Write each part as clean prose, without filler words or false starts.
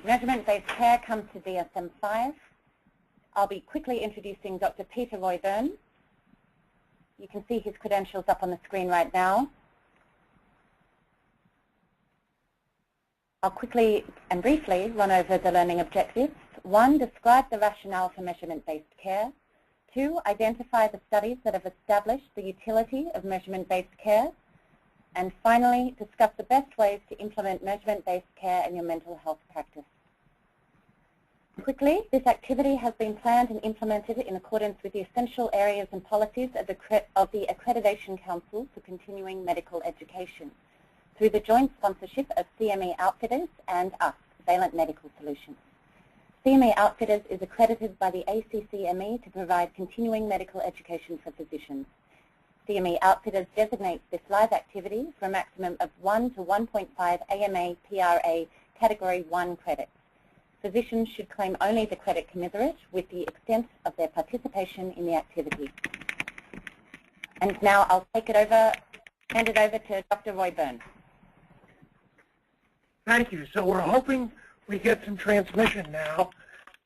Measurement-based care comes to DSM-5. I'll be quickly introducing Dr. Peter Royburn. You can see his credentials up on the screen right now. I'll quickly and briefly run over the learning objectives. 1, describe the rationale for measurement-based care. 2, identify the studies that have established the utility of measurement-based care. And finally, discuss the best ways to implement measurement-based care in your mental health practice. Quickly, this activity has been planned and implemented in accordance with the essential areas and policies of the Accreditation Council for Continuing Medical Education through the joint sponsorship of CME Outfitters and us, Valent Medical Solutions. CME Outfitters is accredited by the ACCME to provide continuing medical education for physicians. CME Outfitters designates this live activity for a maximum of 1 to 1.5 AMA PRA Category 1 credits. Physicians should claim only the credit commensurate with the extent of their participation in the activity. And now I'll hand it over to Dr. Royburn. Thank you. So we're hoping we get some transmission now,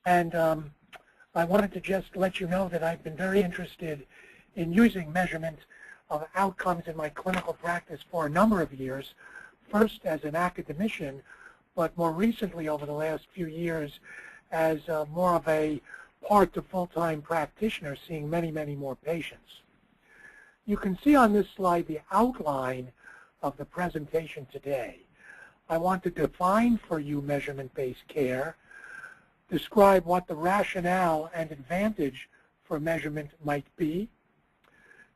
and I wanted to just let you know that I've been very interested in using measurement of outcomes in my clinical practice for a number of years, first as an academician, but more recently over the last few years as more of a part to full-time practitioner, seeing many, many more patients. You can see on this slide the outline of the presentation today. I want to define for you measurement-based care, describe what the rationale and advantage for measurement might be,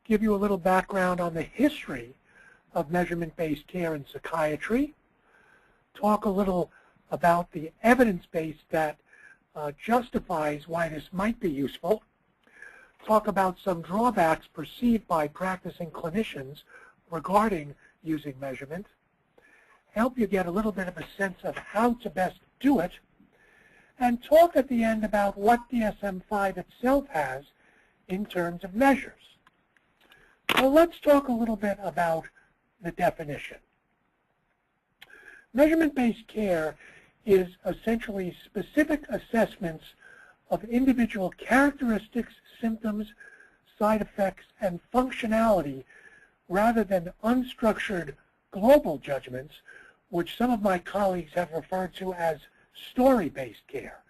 give you a little background on the history of measurement-based care in psychiatry, talk a little about the evidence base that justifies why this might be useful, talk about some drawbacks perceived by practicing clinicians regarding using measurement, help you get a little bit of a sense of how to best do it, and talk at the end about what DSM-5 itself has in terms of measures. So let's talk a little bit about the definition. Measurement-based care is essentially specific assessments of individual characteristics, symptoms, side effects, and functionality rather than unstructured global judgments, which some of my colleagues have referred to as story-based care,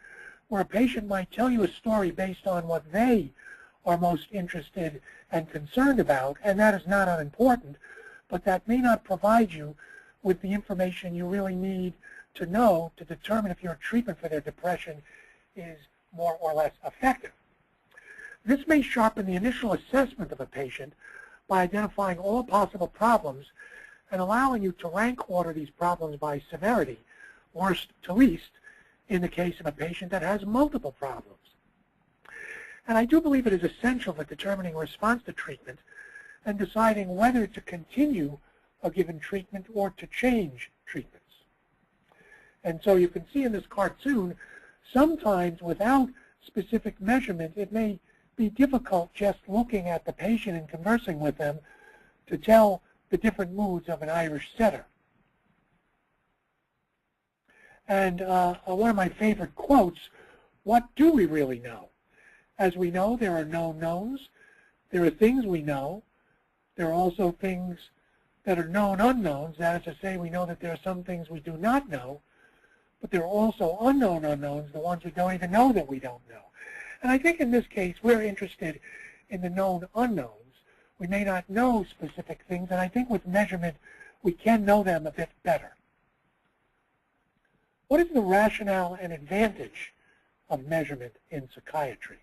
where a patient might tell you a story based on what they are most interested and concerned about, and that is not unimportant, but that may not provide you with the information you really need to know to determine if your treatment for their depression is more or less effective. This may sharpen the initial assessment of a patient by identifying all possible problems and allowing you to rank order these problems by severity, worst to least, in the case of a patient that has multiple problems. And I do believe it is essential for determining response to treatment and deciding whether to continue a given treatment or to change treatments. And so you can see in this cartoon, sometimes without specific measurement, it may be difficult just looking at the patient and conversing with them to tell the different moods of an Irish setter. And one of my favorite quotes, what do we really know? As we know, there are known knowns. There are things we know. There are also things that are known unknowns. That is to say, we know that there are some things we do not know, but there are also unknown unknowns, the ones we don't even know that we don't know. And I think in this case, we're interested in the known unknowns. We may not know specific things, and I think with measurement, we can know them a bit better. What is the rationale and advantage of measurement in psychiatry?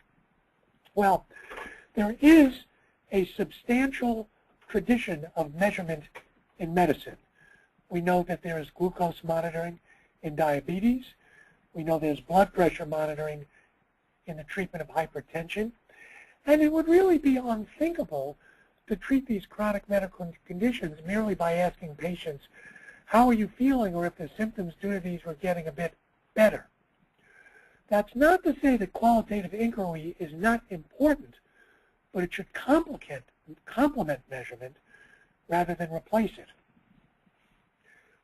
Well, there is a substantial tradition of measurement in medicine. We know that there is glucose monitoring in diabetes. We know there's blood pressure monitoring in the treatment of hypertension. And it would really be unthinkable to treat these chronic medical conditions merely by asking patients, how are you feeling, or if the symptoms due to these were getting a bit better. That's not to say that qualitative inquiry is not important, but it should complement measurement rather than replace it.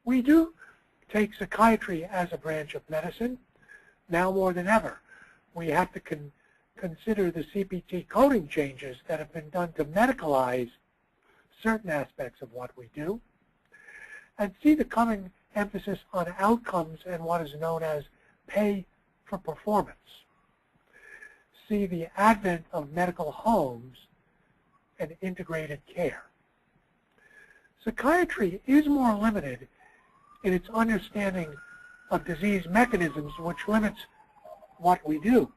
We do Take psychiatry as a branch of medicine. Now more than ever, we have to consider the CPT coding changes that have been done to medicalize certain aspects of what we do, and see the coming emphasis on outcomes and what is known as pay for performance. See the advent of medical homes and integrated care. Psychiatry is more limited in its understanding of disease mechanisms, which limits what we do.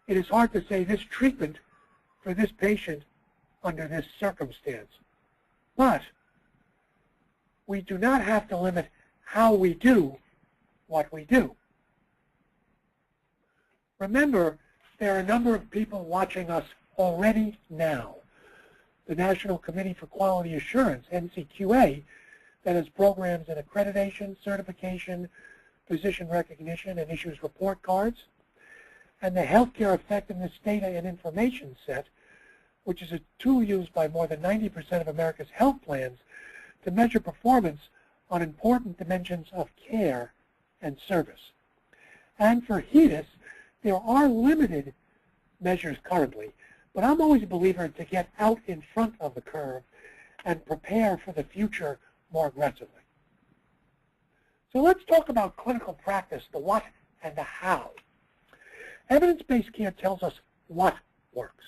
It is hard to say this treatment for this patient under this circumstance. But we do not have to limit how we do what we do. Remember, there are a number of people watching us already now. The National Committee for Quality Assurance, NCQA, that has programs in accreditation, certification, physician recognition, and issues report cards, and the Healthcare Effectiveness Data and Information Set, which is a tool used by more than 90% of America's health plans to measure performance on important dimensions of care and service. And for HEDIS, there are limited measures currently, but I'm always a believer to get out in front of the curve and prepare for the future more aggressively. So let's talk about clinical practice, the what and the how. Evidence-based care tells us what works,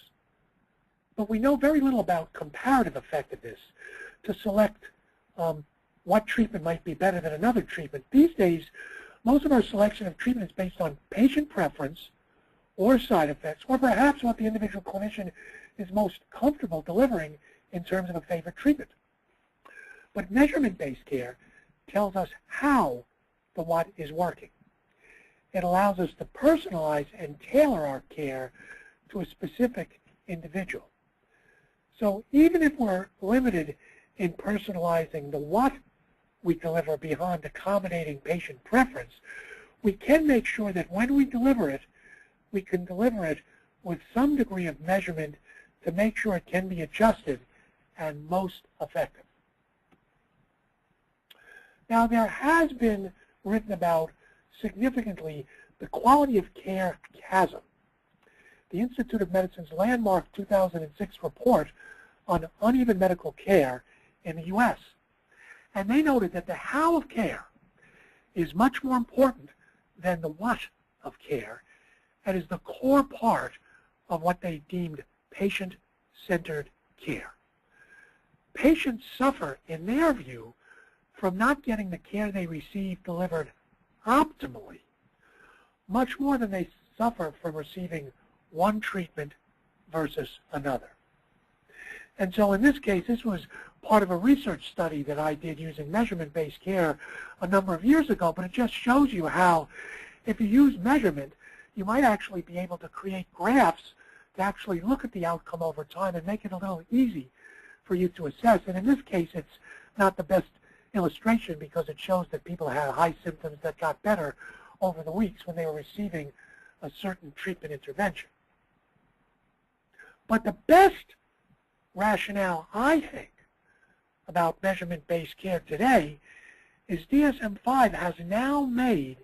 but we know very little about comparative effectiveness to select what treatment might be better than another treatment. These days, most of our selection of treatment is based on patient preference or side effects, or perhaps what the individual clinician is most comfortable delivering in terms of a favorite treatment. But measurement-based care tells us how the what is working. It allows us to personalize and tailor our care to a specific individual. So even if we're limited in personalizing the what we deliver beyond accommodating patient preference, we can make sure that when we deliver it, we can deliver it with some degree of measurement to make sure it can be adjusted and most effective. Now, there has been written about significantly the quality of care chasm. The Institute of Medicine's landmark 2006 report on uneven medical care in the U.S. And they noted that the how of care is much more important than the what of care, and is the core part of what they deemed patient-centered care. Patients suffer, in their view, from not getting the care they receive delivered optimally, much more than they suffer from receiving one treatment versus another. And so in this case, this was part of a research study that I did using measurement-based care a number of years ago, but it just shows you how if you use measurement, you might actually be able to create graphs to actually look at the outcome over time and make it a little easy for you to assess. And in this case, it's not the best illustration because it shows that people had high symptoms that got better over the weeks when they were receiving a certain treatment intervention. But the best rationale, I think, about measurement-based care today is DSM-5 has now made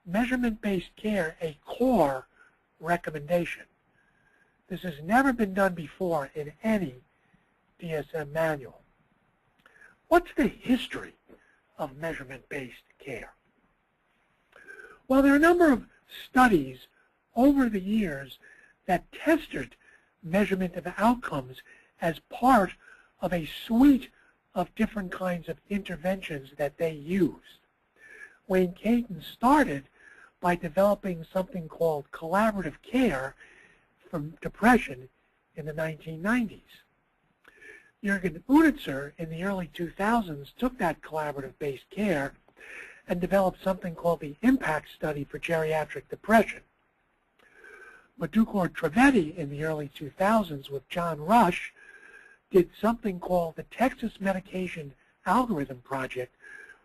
measurement-based care a core recommendation. This has never been done before in any DSM manual. What's the history of measurement-based care? Well, there are a number of studies over the years that tested measurement of outcomes as part of a suite of different kinds of interventions that they used. Wayne Katon started by developing something called collaborative care for depression in the 1990s. Jürgen Unutzer in the early 2000s took that collaborative-based care and developed something called the impact study for geriatric depression. Madhukar Trivedi in the early 2000s with John Rush did something called the Texas Medication Algorithm Project,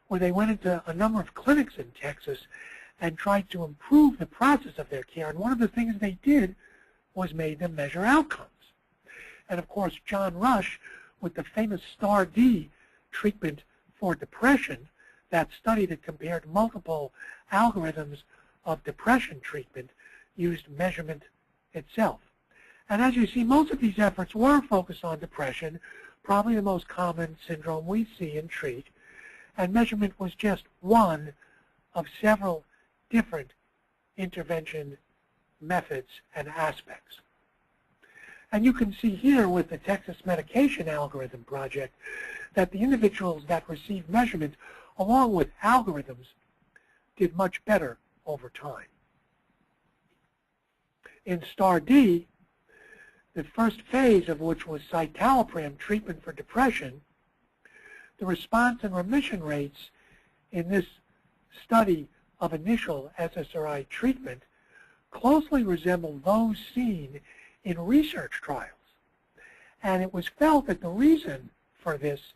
where they went into a number of clinics in Texas and tried to improve the process of their care. And one of the things they did was made them measure outcomes. And of course, John Rush, with the famous STAR-D treatment for depression that study that compared multiple algorithms of depression treatment used measurement itself. And as you see, most of these efforts were focused on depression, probably the most common syndrome we see and treat, and measurement was just one of several different intervention methods and aspects. And you can see here with the Texas Medication Algorithm Project that the individuals that received measurement along with algorithms did much better over time. In STAR-D, the first phase of which was citalopram treatment for depression, the response and remission rates in this study of initial SSRI treatment closely resembled those seen in research trials. And it was felt that the reason for this,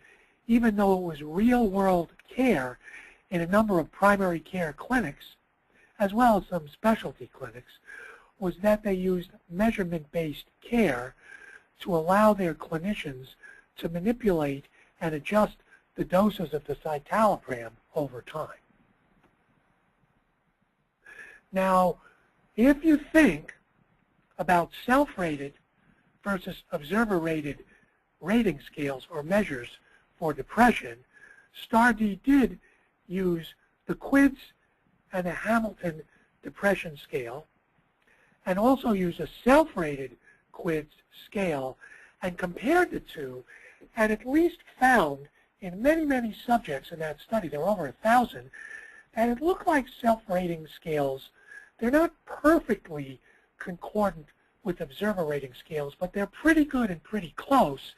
even though it was real-world care in a number of primary care clinics, as well as some specialty clinics, was that they used measurement-based care to allow their clinicians to manipulate and adjust the doses of the citalopram over time. Now, if you think about self-rated versus observer-rated rating scales or measures for depression, STAR-D did use the QIDS and the Hamilton Depression Scale, and also used a self-rated QIDS scale and compared the two, and at least found in many, many subjects in that study, there were over 1,000, and it looked like self-rating scales, they're not perfectly concordant with observer rating scales, but they're pretty good and pretty close,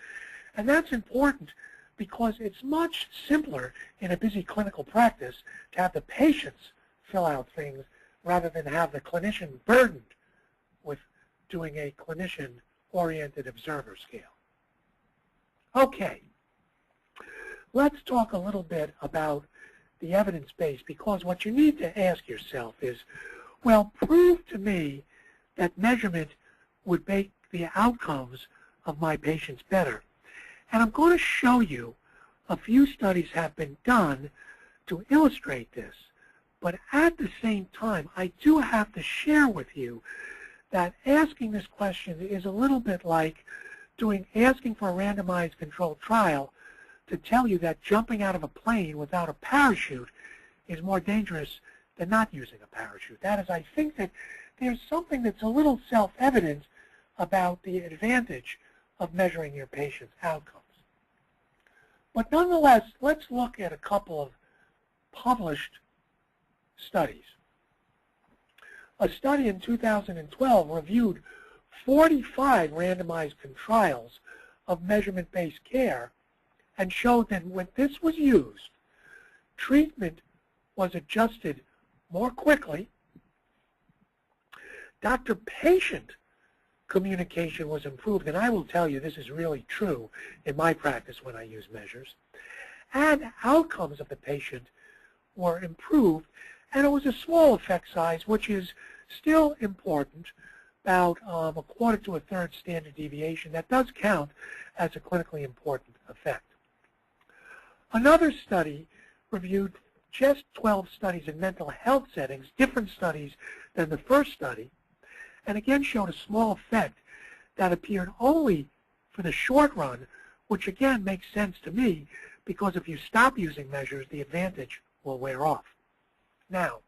and that's important because it's much simpler in a busy clinical practice to have the patients fill out things rather than have the clinician burdened with doing a clinician-oriented observer scale. Okay, let's talk a little bit about the evidence base, because what you need to ask yourself is, well, prove to me that measurement would make the outcomes of my patients better. And I'm going to show you a few studies have been done to illustrate this. But at the same time, I do have to share with you that asking this question is a little bit like asking for a randomized controlled trial to tell you that jumping out of a plane without a parachute is more dangerous than not using a parachute. That is, I think that there's something that's a little self-evident about the advantage of measuring your patient's outcomes. But nonetheless, let's look at a couple of published studies. A study in 2012 reviewed 45 randomized trials of measurement-based care and showed that when this was used, treatment was adjusted more quickly, doctor-patient communication was improved, and I will tell you this is really true in my practice when I use measures, and outcomes of the patient were improved, and it was a small effect size, which is still important, about a quarter to a third standard deviation. That does count as a clinically important effect. Another study reviewed just 12 studies in mental health settings, different studies than the first study, and again showed a small effect that appeared only for the short run, which again makes sense to me because if you stop using measures, the advantage will wear off. Now,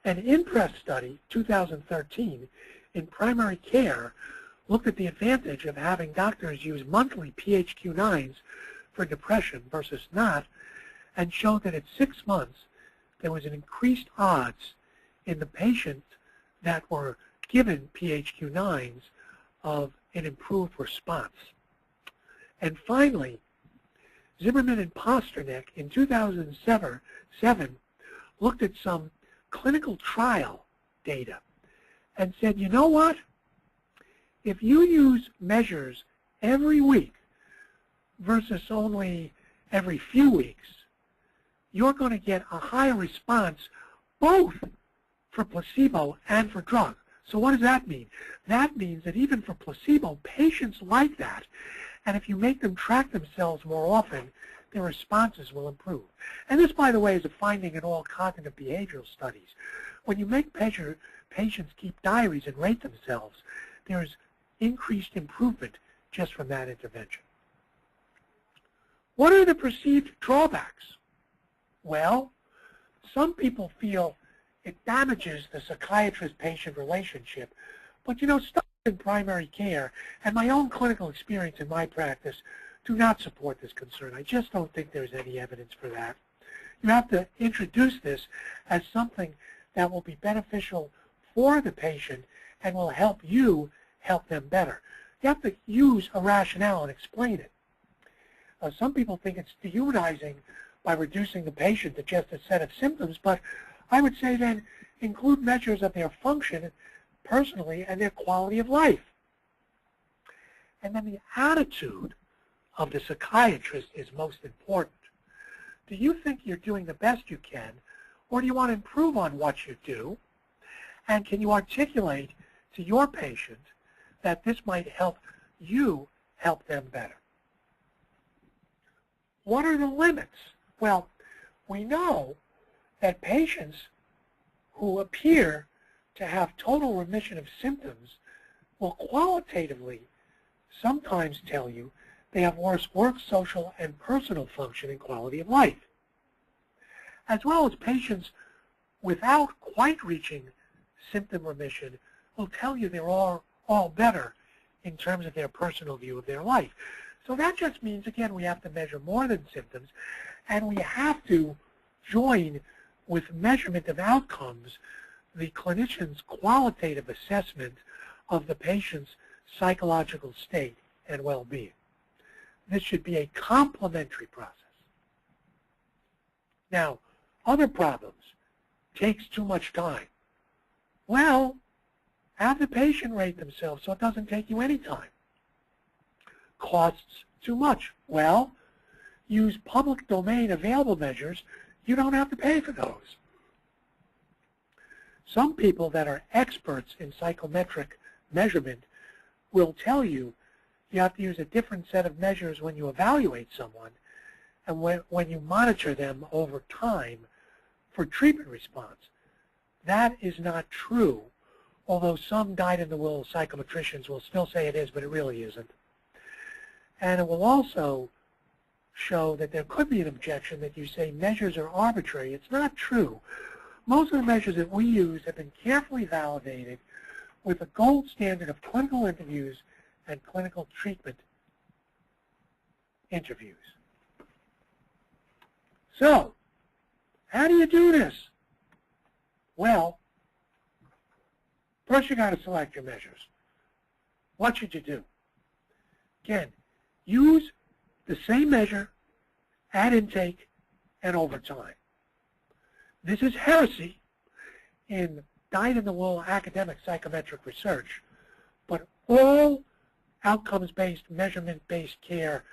an IMPRESS study, 2013, in primary care looked at the advantage of having doctors use monthly PHQ-9s for depression versus not, and showed that at 6 months there was an increased odds in the patients that were given PHQ-9s of an improved response. And finally, Zimmerman and Posternik in 2007 looked at some clinical trial data and said, you know what? If you use measures every week versus only every few weeks, you're going to get a higher response both for placebo and for drug. So what does that mean? That means that even for placebo, patients like that, and if you make them track themselves more often, their responses will improve. And this, by the way, is a finding in all cognitive behavioral studies. When you make patients keep diaries and rate themselves, there's increased improvement just from that intervention. What are the perceived drawbacks? Well, some people feel it damages the psychiatrist-patient relationship, but studies in primary care and my own clinical experience in my practice do not support this concern. I just don't think there's any evidence for that. You have to introduce this as something that will be beneficial for the patient and will help you help them better. You have to use a rationale and explain it. Some people think it's dehumanizing by reducing the patient to just a set of symptoms, but I would say then include measures of their function personally and their quality of life. And then the attitude of the psychiatrist is most important. Do you think you're doing the best you can, or do you want to improve on what you do? And can you articulate to your patient that this might help you help them better? What are the limits? Well, we know that patients who appear to have total remission of symptoms will qualitatively sometimes tell you they have worse work, social, and personal function and quality of life, as well as patients without quite reaching symptom remission will tell you they're all better in terms of their personal view of their life. So that just means, again, we have to measure more than symptoms, and we have to join with measurement of outcomes the clinician's qualitative assessment of the patient's psychological state and well-being. This should be a complementary process. Now, other problems, takes too much time. Well, have the patient rate themselves so it doesn't take you any time. Costs too much. Well, use public domain available measures. You don't have to pay for those. Some people that are experts in psychometric measurement will tell you you have to use a different set of measures when you evaluate someone and when you monitor them over time for treatment response. That is not true, although some dyed-in-the-wool psychometricians will still say it is, but it really isn't. And it will also show that there could be an objection that you say measures are arbitrary. It's not true. Most of the measures that we use have been carefully validated with a gold standard of clinical interviews and clinical treatment interviews. So, how do you do this? Well, first you got to select your measures. What should you do? Again, use the same measure at intake and over time. This is heresy in dyed-in-the-wool academic psychometric research, but all outcomes-based, measurement-based care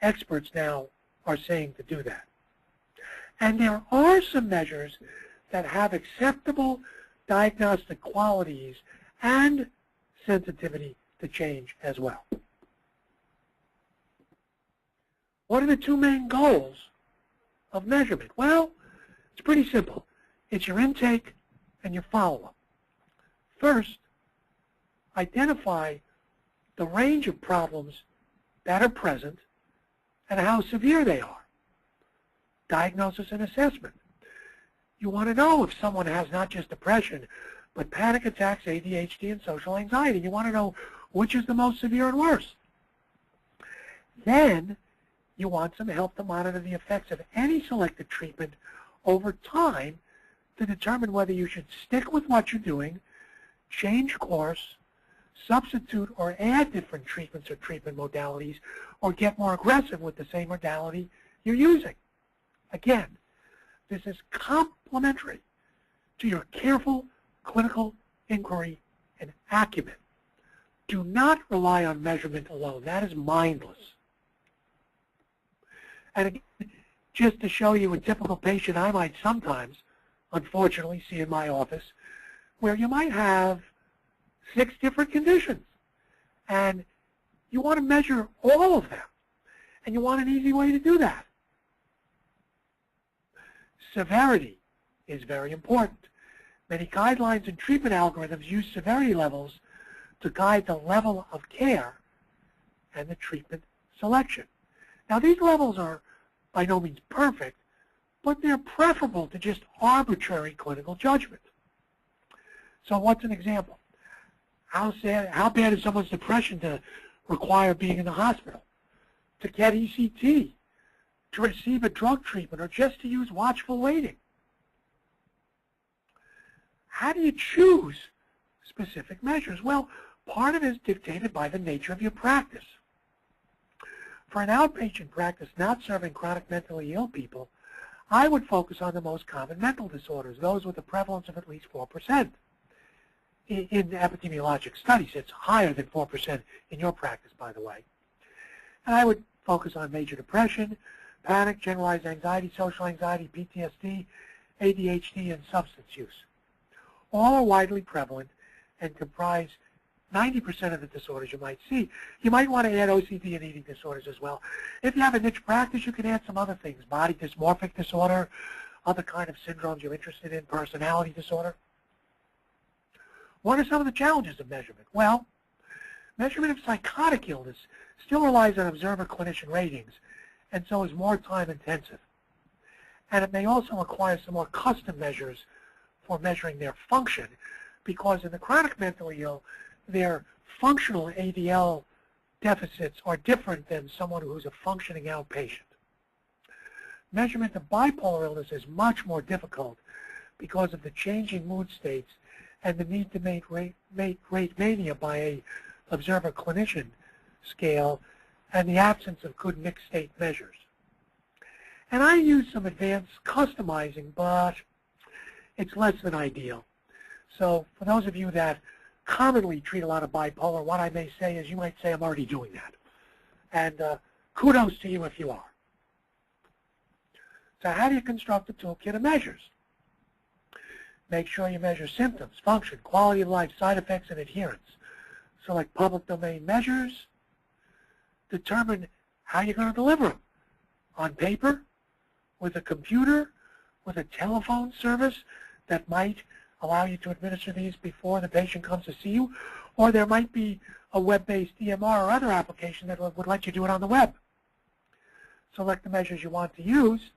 experts now are saying to do that. And there are some measures that have acceptable diagnostic qualities and sensitivity to change as well. What are the two main goals of measurement? Well, it's pretty simple. It's your intake and your follow-up. First, identify the range of problems that are present and how severe they are. Diagnosis and assessment. You want to know if someone has not just depression, but panic attacks, ADHD, and social anxiety. You want to know which is the most severe and worse. Then, you want some help to monitor the effects of any selected treatment over time to determine whether you should stick with what you're doing, change course, substitute or add different treatments or treatment modalities, or get more aggressive with the same modality you're using. Again, this is complementary to your careful clinical inquiry and acumen. Do not rely on measurement alone. That is mindless. And again, just to show you a typical patient I might sometimes, unfortunately, see in my office, where you might have 6 different conditions, and you want to measure all of them, and you want an easy way to do that. Severity is very important. Many guidelines and treatment algorithms use severity levels to guide the level of care and the treatment selection. Now, these levels are by no means perfect, but they're preferable to just arbitrary clinical judgment. So what's an example? How bad is someone's depression to require being in the hospital, to get ECT, to receive a drug treatment, or just to use watchful waiting? How do you choose specific measures? Well, part of it is dictated by the nature of your practice. For an outpatient practice not serving chronic mentally ill people, I would focus on the most common mental disorders, those with a prevalence of at least 4%. In epidemiologic studies, it's higher than 4% in your practice, by the way. And I would focus on major depression, panic, generalized anxiety, social anxiety, PTSD, ADHD, and substance use. All are widely prevalent and comprise 90% of the disorders you might see. You might want to add OCD and eating disorders as well. If you have a niche practice, you can add some other things, body dysmorphic disorder, other kind of syndromes you're interested in, personality disorder. What are some of the challenges of measurement? Well, measurement of psychotic illness still relies on observer-clinician ratings, and so is more time-intensive. And it may also require some more custom measures for measuring their function, because in the chronic mentally ill, their functional ADL deficits are different than someone who's a functioning outpatient. Measurement of bipolar illness is much more difficult because of the changing mood states and the need to make rate mania by a observer-clinician scale and the absence of good mixed state measures. And I use some advanced customizing, but it's less than ideal. So for those of you that commonly treat a lot of bipolar, what I may say is you might say I'm already doing that. And kudos to you if you are. So how do you construct a toolkit of measures? Make sure you measure symptoms, function, quality of life, side effects, and adherence. Select public domain measures. Determine how you're going to deliver them. On paper, with a computer, with a telephone service that might allow you to administer these before the patient comes to see you, or there might be a web-based EMR or other application that would let you do it on the web. Select the measures you want to use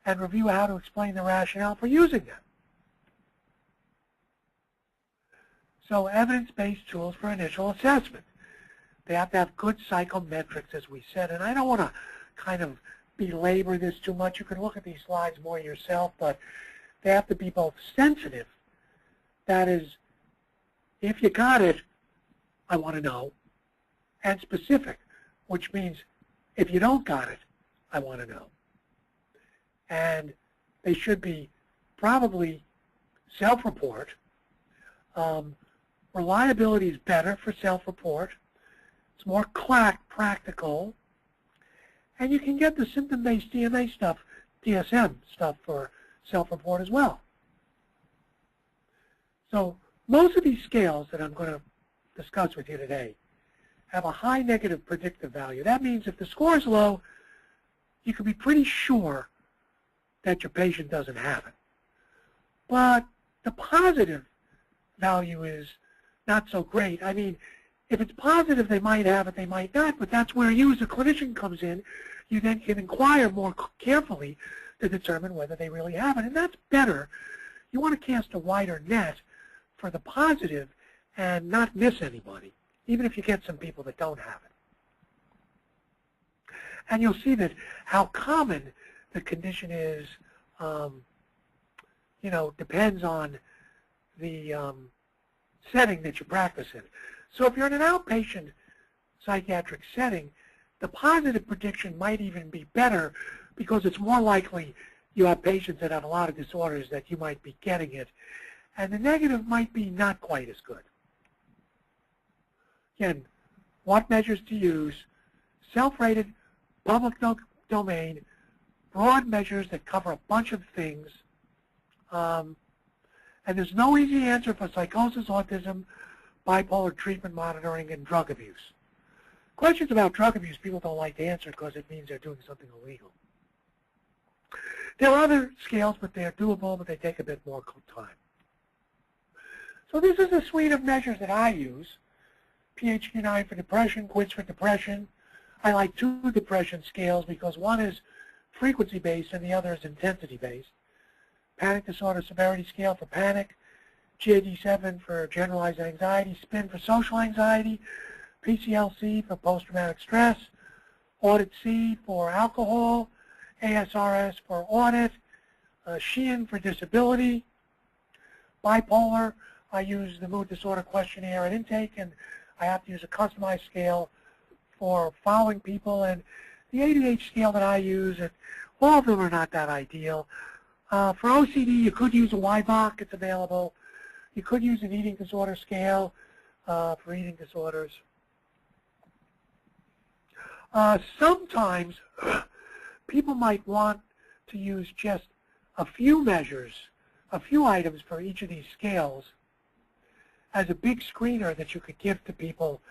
and review how to explain the rationale for using them. So evidence-based tools for initial assessment. They have to have good psychometrics, as we said, and I don't want to kind of belabor this too much. You can look at these slides more yourself, but they have to be both sensitive, that is, if you got it, I want to know, and specific, which means if you don't got it, I want to know. And they should be probably self-report. Reliability is better for self-report. It's more practical. And you can get the symptom-based DMA stuff, DSM stuff for self-report as well. So most of these scales that I'm going to discuss with you today have a high negative predictive value. That means if the score is low, you can be pretty sure that your patient doesn't have it. But the positive value is not so great. I mean, if it's positive, they might have it, they might not, but that's where you as a clinician comes in. You then can inquire more carefully to determine whether they really have it, and that's better. You want to cast a wider net for the positive and not miss anybody, even if you get some people that don't have it. And you'll see that how common the condition is, depends on the setting that you practice in. So if you're in an outpatient psychiatric setting, the positive prediction might even be better because it's more likely you have patients that have a lot of disorders that you might be getting it. And the negative might be not quite as good. Again, what measures to use? Self-rated, public domain, broad measures that cover a bunch of things. And there's no easy answer for psychosis, autism, bipolar treatment monitoring, and drug abuse. Questions about drug abuse people don't like to answer because it means they're doing something illegal. There are other scales, but they're doable, but they take a bit more time. So this is a suite of measures that I use. PHQ-9 for depression, QIDS for depression. I like two depression scales because one is frequency-based and the other is intensity-based. Panic disorder severity scale for panic, QIDS-7 for generalized anxiety, SPIN for social anxiety, PCL-C for post-traumatic stress, AUDIT-C for alcohol, ASRS for audit, SHEIN for disability, bipolar. I use the mood disorder questionnaire at intake, and I have to use a customized scale for following people. And the ADH scale that I use, and all of them are not that ideal. For OCD, you could use a YBOC. It's available. You could use an eating disorder scale for eating disorders. Sometimes people might want to use just a few measures, a few items for each of these scales as a big screener that you could give to people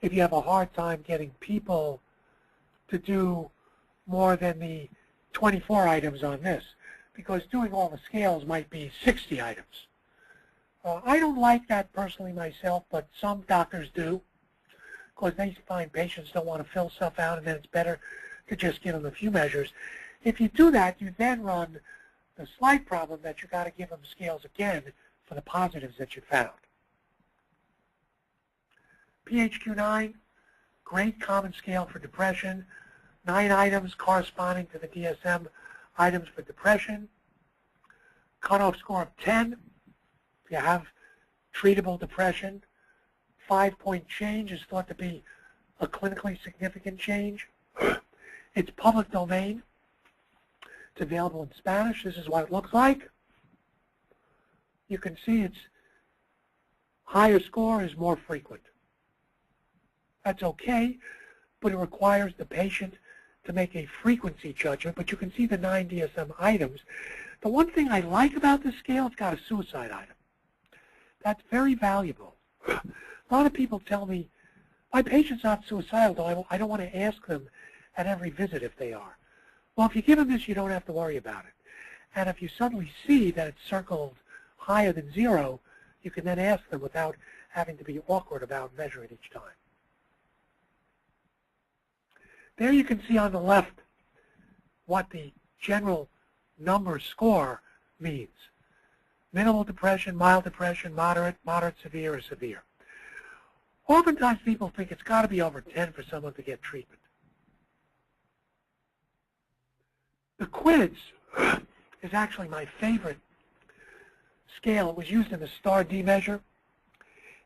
if you have a hard time getting people to do more than the 24 items on this, because doing all the scales might be 60 items. I don't like that personally myself, but some doctors do, because they find patients don't want to fill stuff out, and then it's better to just give them a few measures. If you do that, you then run the slight problem that you got to give them scales again for the positives that you found. PHQ-9, great common scale for depression, 9 items corresponding to the DSM items for depression, cutoff score of 10 if you have treatable depression. 5-point change is thought to be a clinically significant change. It's public domain. It's available in Spanish. This is what it looks like. You can see its higher score is more frequent. That's okay, but it requires the patient to make a frequency judgment. But you can see the 9 DSM items. The one thing I like about this scale, it's got a suicide item. That's very valuable. A lot of people tell me, my patient's not suicidal, though I don't want to ask them at every visit if they are. Well, if you give them this, you don't have to worry about it. And if you suddenly see that it's circled higher than 0, you can then ask them without having to be awkward about measuring each time. There you can see on the left what the general number score means. Minimal depression, mild depression, moderate, moderate, severe, or severe. Oftentimes people think it's got to be over 10 for someone to get treatment. The QIDS is actually my favorite scale. It was used in the STAR-D measure.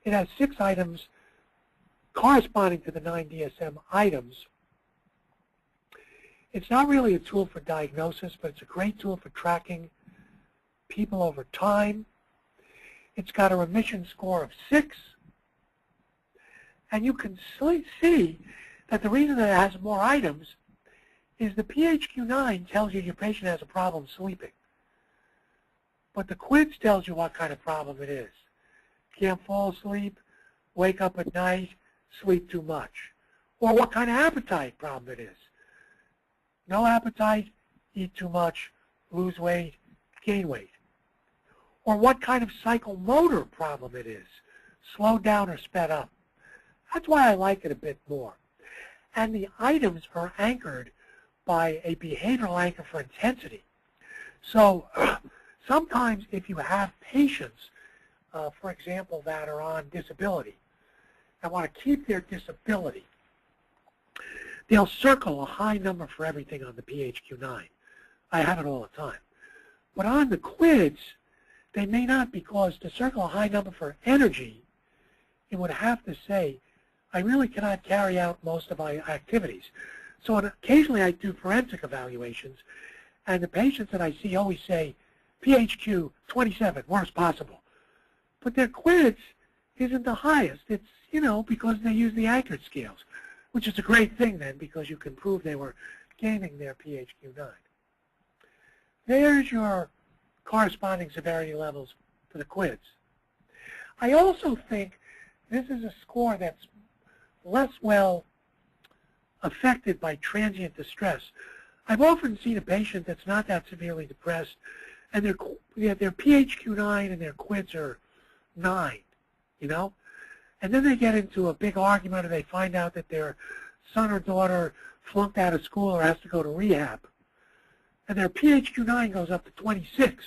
It has 6 items corresponding to the 9 DSM items. It's not really a tool for diagnosis, but it's a great tool for tracking people over time. It's got a remission score of 6. And you can see that the reason that it has more items is the PHQ-9 tells you your patient has a problem sleeping. But the QIDS tells you what kind of problem it is. Can't fall asleep, wake up at night, sleep too much. Or what kind of appetite problem it is. No appetite, eat too much, lose weight, gain weight. Or what kind of psychomotor problem it is. Slowed down or sped up. That's why I like it a bit more. And the items are anchored by a behavioral anchor for intensity. So sometimes if you have patients, for example, that are on disability and want to keep their disability, they'll circle a high number for everything on the PHQ-9. I have it all the time. But on the QIDS, they may not, because to circle a high number for energy, it would have to say, I really cannot carry out most of my activities. So occasionally I do forensic evaluations, and the patients that I see always say, PHQ 27, worst possible. But their QIDS isn't the highest. It's, because they use the anchored scales, which is a great thing then, because you can prove they were gaining their PHQ-9. There's your corresponding severity levels for the QIDS. I also think this is a score that's less well affected by transient distress. I've often seen a patient that's not that severely depressed, and their PHQ-9 and their QIDS are 9, you know? And then they get into a big argument, or they find out that their son or daughter flunked out of school or has to go to rehab. And their PHQ-9 goes up to 26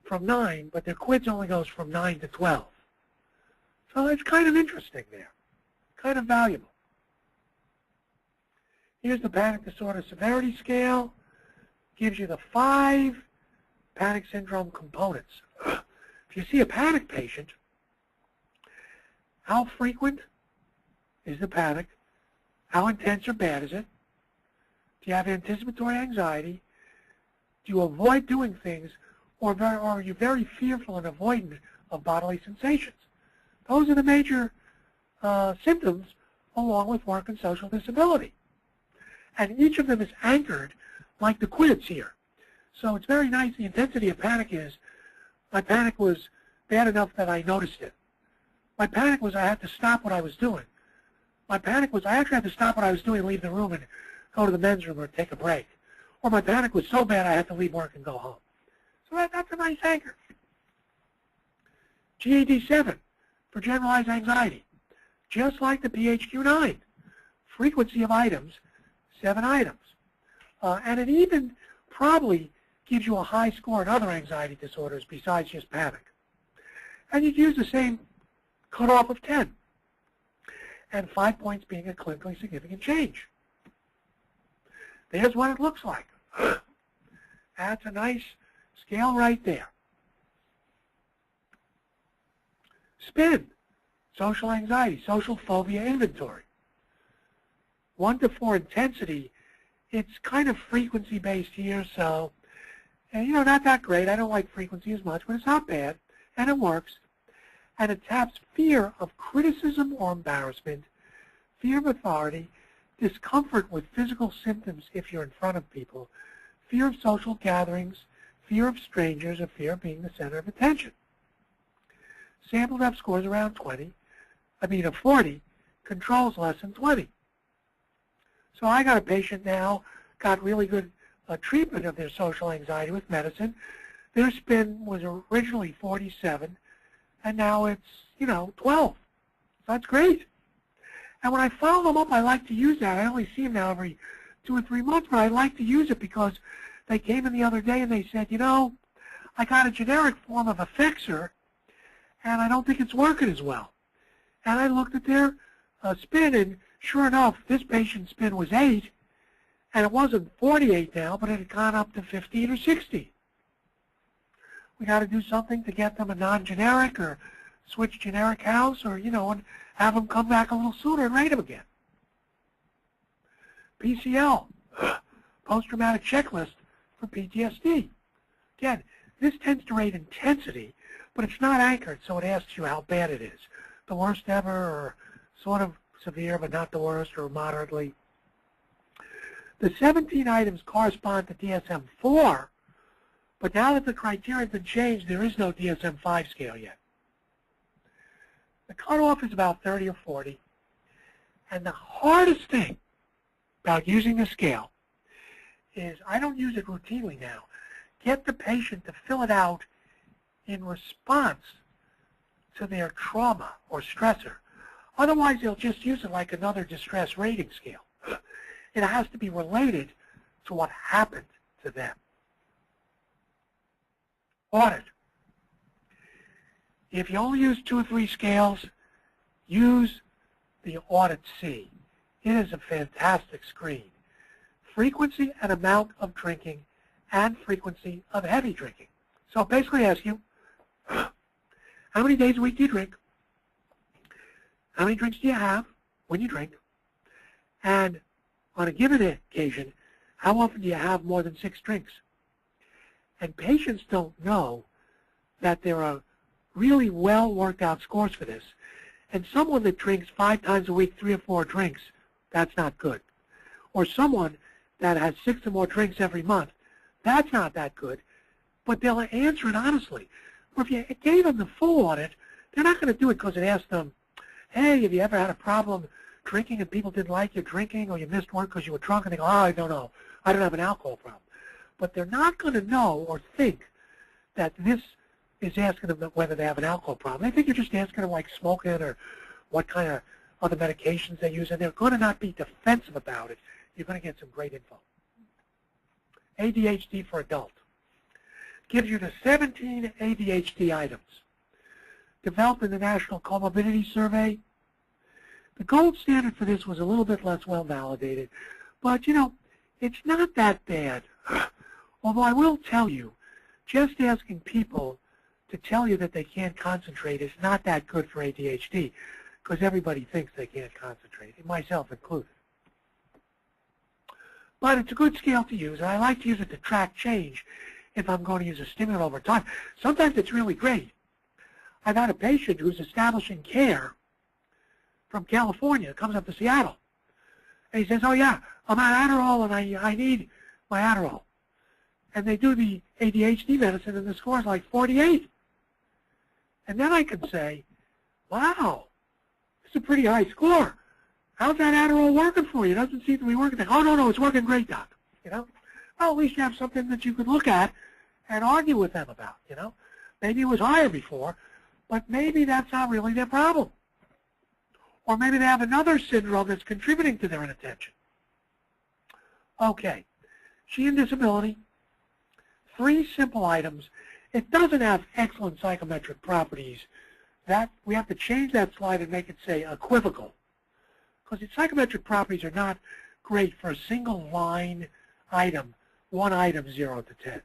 from 9, but their QIDS only goes from 9 to 12. So it's kind of interesting there, kind of valuable. Here's the Panic Disorder Severity Scale. Gives you the 5 panic syndrome components. If you see a panic patient, how frequent is the panic? How intense or bad is it? Do you have anticipatory anxiety? Do you avoid doing things, or are you very fearful and avoidant of bodily sensations? Those are the major symptoms, along with work and social disability. And each of them is anchored like the QIDS here. So it's very nice. The intensity of panic is, my panic was bad enough that I noticed it. My panic was I had to stop what I was doing. My panic was I actually had to stop what I was doing and leave the room and go to the men's room or take a break. Or my panic was so bad I had to leave work and go home. So that's a nice anchor. GAD-7 for generalized anxiety. Just like the PHQ-9. Frequency of items, 7 items. And it even probably gives you a high score in other anxiety disorders besides just panic. And you'd use the same cutoff of 10. And 5 points being a clinically significant change. There's what it looks like. That's a nice scale right there. SPIN, social anxiety, social phobia inventory. 1 to 4 intensity, it's kind of frequency-based here, so, and, not that great. I don't like frequency as much, but it's not bad, and it works. And it taps fear of criticism or embarrassment, fear of authority, discomfort with physical symptoms if you're in front of people, fear of social gatherings, fear of strangers, or fear of being the center of attention. Sampled F scores around 40, controls less than 20. So I got a patient now, got really good treatment of their social anxiety with medicine. Their SPIN was originally 47, and now it's, 12. So that's great. And when I follow them up, I like to use that. I only see them now every 2 or 3 months, but I like to use it because they came in the other day and they said, I got a generic form of Effexor, and I don't think it's working as well. And I looked at their SPIN, and sure enough, this patient's SPIN was 8, and it wasn't 48 now, but it had gone up to 15 or 16. We got to do something to get them a non-generic or switch generic house, or, and have them come back a little sooner and rate them again. PCL, post-traumatic checklist for PTSD. Again, this tends to rate intensity, but it's not anchored, so it asks you how bad it is. The worst ever, or sort of severe, but not the worst, or moderately. The 17 items correspond to DSM-4, but now that the criteria has been changed, there is no DSM-5 scale yet. The cutoff is about 30 or 40, and the hardest thing about using the scale is, I don't use it routinely now, get the patient to fill it out in response to their trauma or stressor. Otherwise, they'll just use it like another distress rating scale. It has to be related to what happened to them. Audit. If you only use 2 or 3 scales, use the Audit-C. It is a fantastic screen. Frequency and amount of drinking and frequency of heavy drinking. So it basically asks you, how many days a week do you drink? How many drinks do you have when you drink? And on a given occasion, how often do you have more than 6 drinks? And patients don't know that there are really well worked out scores for this. And someone that drinks 5 times a week, 3 or 4 drinks, that's not good. Or someone that has 6 or more drinks every month, that's not that good. But they'll answer it honestly. Or if you gave them the full audit, they're not going to do it because it asks them, hey, have you ever had a problem drinking and people didn't like you drinking, or you missed work because you were drunk, and they go, oh, I don't know, I don't have an alcohol problem. But they're not going to know or think that this is asking them whether they have an alcohol problem. They think you're just asking them like smoking or what kind of other medications they use, and they're going to not be defensive about it. You're going to get some great info. ADHD for adult. Gives you the 17 ADHD items. Developed in the National Comorbidity Survey. The gold standard for this was a little bit less well validated, but you know, it's not that bad. Although I will tell you, just asking people to tell you that they can't concentrate is not that good for ADHD, because everybody thinks they can't concentrate, myself included. But it's a good scale to use, and I like to use it to track change if I'm going to use a stimulant over time. Sometimes it's really great. I've had a patient who's establishing care from California, comes up to Seattle, and he says, oh yeah, I'm on Adderall and I need my Adderall. And they do the ADHD medicine and the score is like 48. And then I can say, wow, this is a pretty high score. How's that Adderall working for you? It doesn't seem to be working. Oh, no, it's working great, doc. You know? Well, at least you have something that you could look at and argue with them about, you know? Maybe it was higher before, but maybe that's not really their problem. Or maybe they have another syndrome that's contributing to their inattention. Okay, she and disability, 3 simple items. It doesn't have excellent psychometric properties. That we have to change that slide and make it say equivocal, because its psychometric properties are not great for a single line item, one item 0 to 10.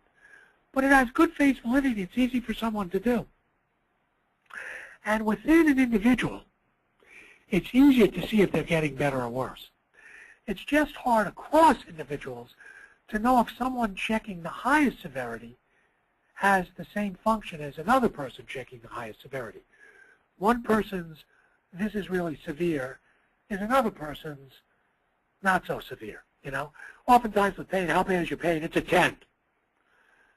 But it has good face validity. It's easy for someone to do. And within an individual, it's easier to see if they're getting better or worse. It's just hard across individuals to know if someone checking the highest severity has the same function as another person checking the highest severity. One person's, this is really severe, is another person's not so severe, you know. Oftentimes with pain, how bad is your pain? It's a 10.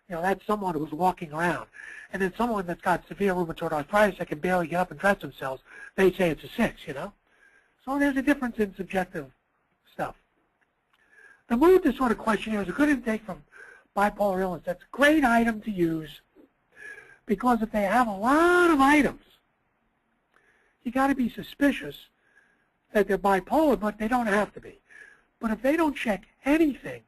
You know, that's someone who's walking around. And then someone that's got severe rheumatoid arthritis that can barely get up and dress themselves, they say it's a 6, you know. So there's a difference in subjective stuff. The mood disorder questionnaire is a good intake from bipolar illness. That's a great item to use because if they have a lot of items, you got to be suspicious that they're bipolar, but they don't have to be. But if they don't check anything,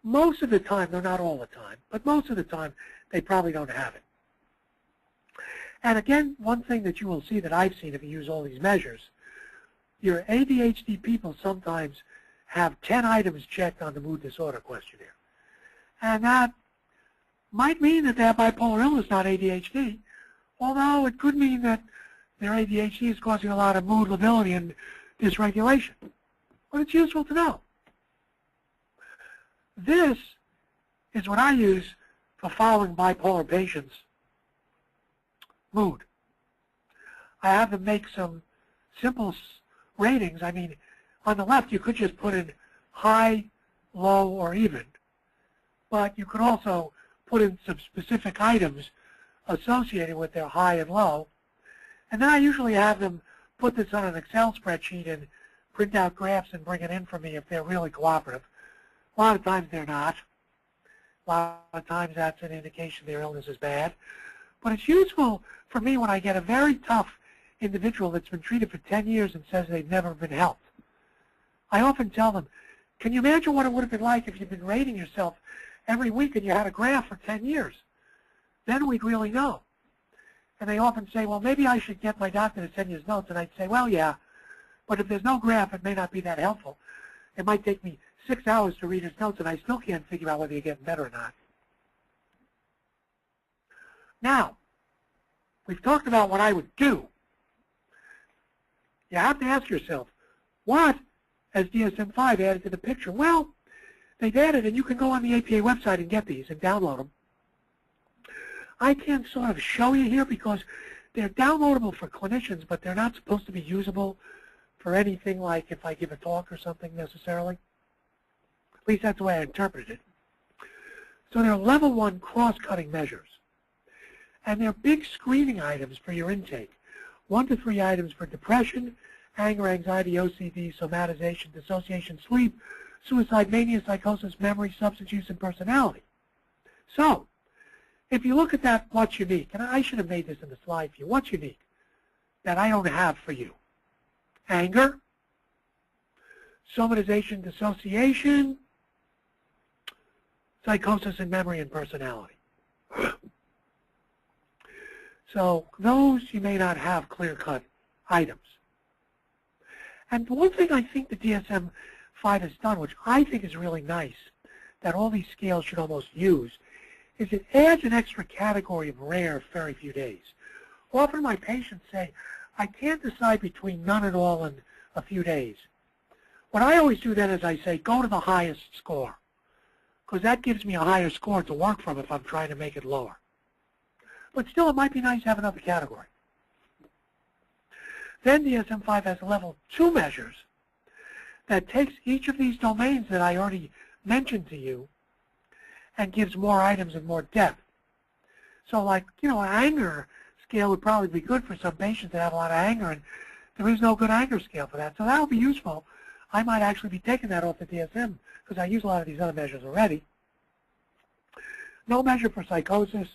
most of the time, they're not all the time, but most of the time, they probably don't have it. And again, one thing that you will see that I've seen if you use all these measures, your ADHD people sometimes have 10 items checked on the mood disorder questionnaire. And that might mean that they have bipolar illness, not ADHD, although it could mean that their ADHD is causing a lot of mood lability and dysregulation. But it's useful to know. This is what I use for following bipolar patients' mood. I have them make some simple ratings. I mean, on the left, you could just put in high, low, or even. But you could also put in some specific items associated with their high and low. And then I usually have them put this on an Excel spreadsheet and print out graphs and bring it in for me if they're really cooperative. A lot of times they're not. A lot of times that's an indication their illness is bad. But it's useful for me when I get a very tough individual that's been treated for 10 years and says they've never been helped. I often tell them, can you imagine what it would have been like if you'd been rating yourself every week and you had a graph for 10 years? Then we'd really know. And they often say, well, maybe I should get my doctor to send you his notes. And I'd say, well, yeah, but if there's no graph, it may not be that helpful. It might take me 6 hours to read his notes, and I still can't figure out whether you're getting better or not. Now, we've talked about what I would do. You have to ask yourself, what has DSM-5 added to the picture? Well, they've added, and you can go on the APA website and get these and download them. I can't sort of show you here because they're downloadable for clinicians, but they're not supposed to be usable for anything like if I give a talk or something necessarily. At least that's the way I interpreted it. So they're level 1 cross-cutting measures. And they're big screening items for your intake. 1 to 3 items for depression anger, anxiety, OCD, somatization, dissociation, sleep, suicide, mania, psychosis, memory, substance use, and personality. So, if you look at that, what's unique, and I should have made this in the slide for you, what's unique that I don't have for you? Anger, somatization, dissociation, psychosis, and memory, and personality. So those you may not have clear-cut items. And one thing I think the DSM-5 has done, which I think is really nice, that all these scales should almost use, is it adds an extra category of rare very few days. Often my patients say, I can't decide between none at all and a few days. What I always do then is I say, go to the highest score, because that gives me a higher score to work from if I'm trying to make it lower. But still, it might be nice to have another category. Then DSM-5 has level 2 measures that takes each of these domains that I already mentioned to you and gives more items and more depth. So like, an anger scale would probably be good for some patients that have a lot of anger, and there is no good anger scale for that. So that would be useful. I might actually be taking that off the DSM because I use a lot of these other measures already. No measure for psychosis.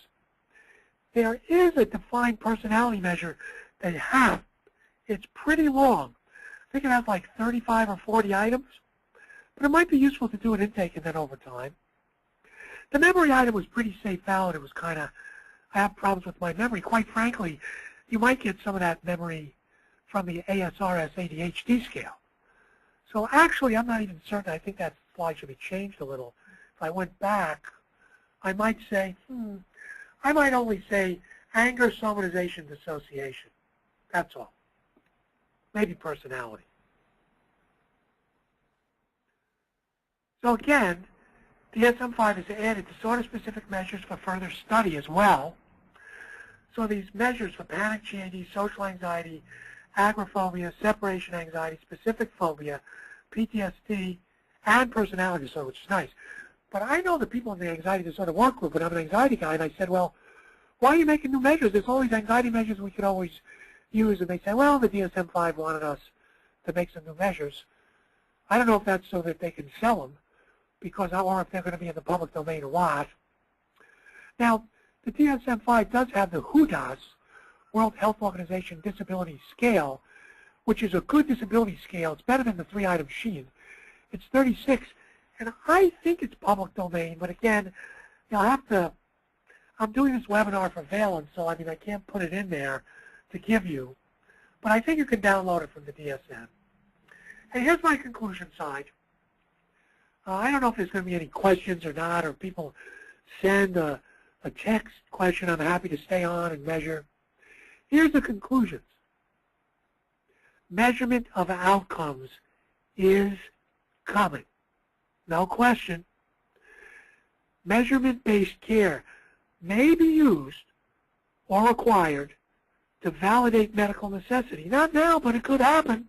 There is a defined personality measure they have. It's pretty long. I think it has like 35 or 40 items, but it might be useful to do an intake and then over time. The memory item was pretty safe valid. It was kind of, I have problems with my memory. Quite frankly, you might get some of that memory from the ASRS ADHD scale. So actually, I'm not even certain. I think that slide should be changed a little. If I went back, I might say, I might only say anger, somatization, dissociation. That's all. Maybe personality. So again, DSM-5 has added disorder-specific measures for further study as well. So these measures for panic, GAD, social anxiety, agoraphobia, separation anxiety, specific phobia, PTSD, and personality disorder, which is nice. But I know the people in the anxiety disorder work group, and I'm an anxiety guy, and I said, well, why are you making new measures? There's all these anxiety measures we could always use. And they say, well, the DSM-5 wanted us to make some new measures. I don't know if that's so that they can sell them, because, or if they're going to be in the public domain or what. Now, the DSM-5 does have the HEDIS, World Health Organization Disability Scale, which is a good disability scale. It's better than the 3-item Sheen. It's 36, and I think it's public domain, but again, I have to, I'm doing this webinar for Valence, so I can't put it in there to give you, but I think you can download it from the DSM. And here's my conclusion side. I don't know if there's going to be any questions or not, or people send a text question. I'm happy to stay on and measure. Here's the conclusions. Measurement of outcomes is coming. No question. Measurement-based care may be used or required to validate medical necessity. Not now, but it could happen.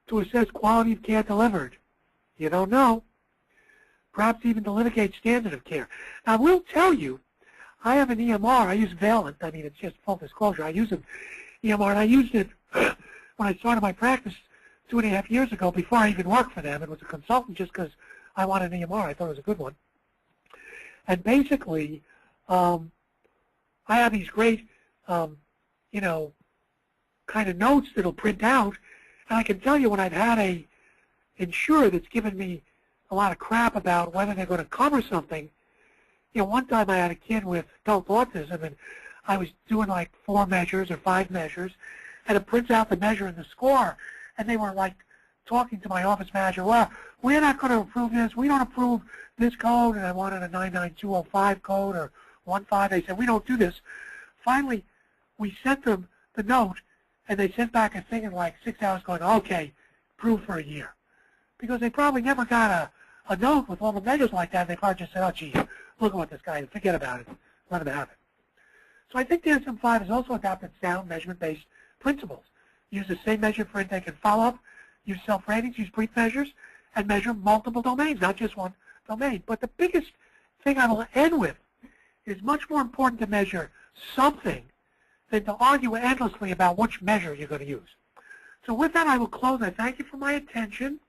To assess quality of care delivered. You don't know. Perhaps even to litigate standard of care. Now, I will tell you, I have an EMR. I use Valent. It's just full disclosure. I use an EMR, and I used it when I started my practice 2.5 years ago before I even worked for them. It was a consultant just because I wanted an EMR. I thought it was a good one. And basically, I have these great, kind of notes that'll print out, and I can tell you when I've had a insurer that's given me a lot of crap about whether they're going to cover something. One time I had a kid with adult autism, and I was doing like 4 measures or 5 measures, and it prints out the measure and the score, and they were like talking to my office manager, well, we're not going to approve this, we don't approve this code, and I wanted a 99205 code or 15. They said, we don't do this. Finally, we sent them the note, and they sent back a thing in like 6 hours going, okay, approved for a year. Because they probably never got a note with all the measures like that. They probably just said, oh, gee, look at what this guy is. Forget about it. Let him have it. So I think DSM-5 has also adopted sound measurement-based principles. Use the same measure for intake and follow-up. Use self-ratings. Use brief measures. And measure multiple domains, not just one domain. But the biggest thing I will end with is much more important to measure something than to argue endlessly about which measure you're going to use. So with that, I will close. I thank you for my attention.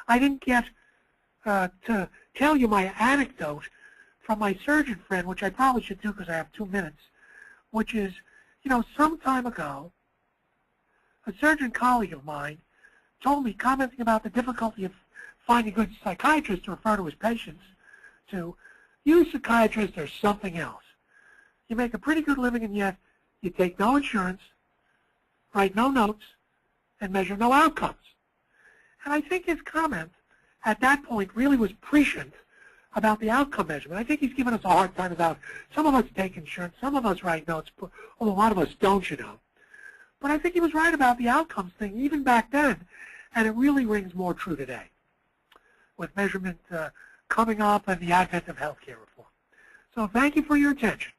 I didn't get to tell you my anecdote from my surgeon friend, which I probably should do because I have 2 minutes, which is, some time ago, a surgeon colleague of mine told me, commenting about the difficulty of finding good psychiatrists to refer to his patients to, you psychiatrists are something else. You make a pretty good living, and yet you take no insurance, write no notes, and measure no outcomes. And I think his comment at that point really was prescient about the outcome measurement. I think he's given us a hard time about some of us take insurance, some of us write notes, although a lot of us don't, But I think he was right about the outcomes thing even back then, and it really rings more true today with measurement coming up and the advent of healthcare reform. So thank you for your attention.